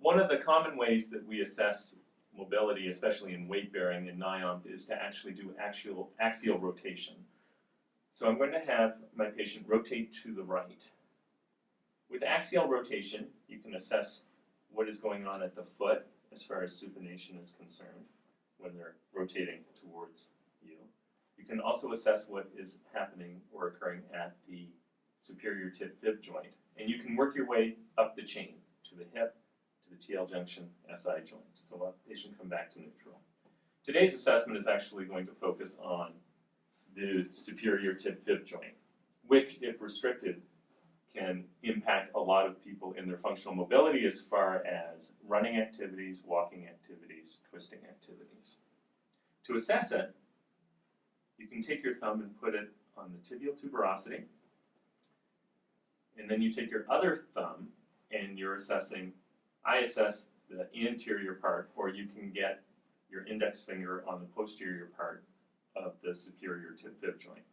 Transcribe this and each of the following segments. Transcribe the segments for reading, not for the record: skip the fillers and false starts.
One of the common ways that we assess mobility, especially in weight bearing in NAIOMT, is to actually do axial rotation. So I'm going to have my patient rotate to the right. With axial rotation, you can assess what is going on at the foot as far as supination is concerned when they're rotating towards you. You can also assess what is happening or occurring at the superior TibFib joint. And you can work your way up the chain to the hip, to the TL junction, SI joint. So let the patient come back to neutral. Today's assessment is actually going to focus on the superior TibFib joint, which, if restricted, can impact a lot of people in their functional mobility as far as running activities, walking activities, twisting activities. To assess it, you can take your thumb and put it on the tibial tuberosity, and then you take your other thumb and you're assessing, I assess the anterior part, or you can get your index finger on the posterior part of the superior TibFib joint.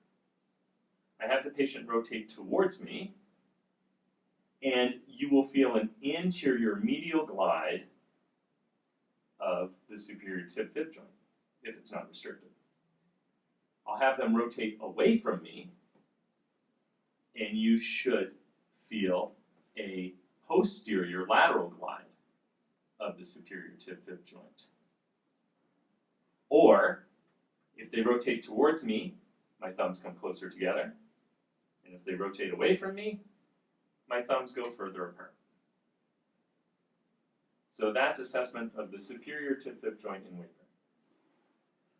I have the patient rotate towards me, and you will feel an anterior medial glide of the superior TibFib joint, if it's not restricted. I'll have them rotate away from me, and you should feel a posterior lateral glide of the superior TibFib joint. Or, if they rotate towards me, my thumbs come closer together, and if they rotate away from me, my thumbs go further apart. So that's assessment of the superior TibFib joint in weight bearing.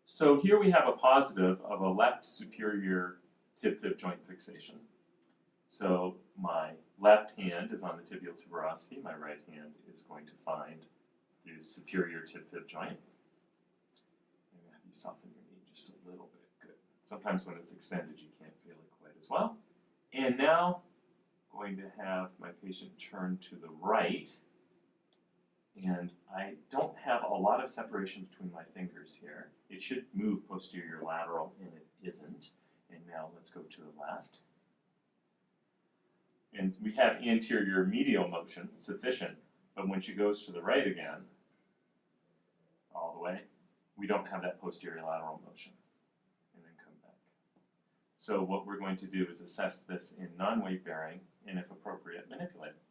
So here we have a positive of a left superior TibFib joint fixation. So my left hand is on the tibial tuberosity, my right hand is going to find the superior TibFib joint. Maybe have you soften your knee just a little bit. Good. Sometimes when it's extended you can't feel it quite as well. And now I'm going to have my patient turn to the right, and I don't have a lot of separation between my fingers here. It should move posterior lateral, and it isn't. And now let's go to the left. And we have anterior medial motion sufficient, but when she goes to the right again, all the way, we don't have that posterior lateral motion. And then come back. So what we're going to do is assess this in non-weight bearing, and if appropriate, manipulate it.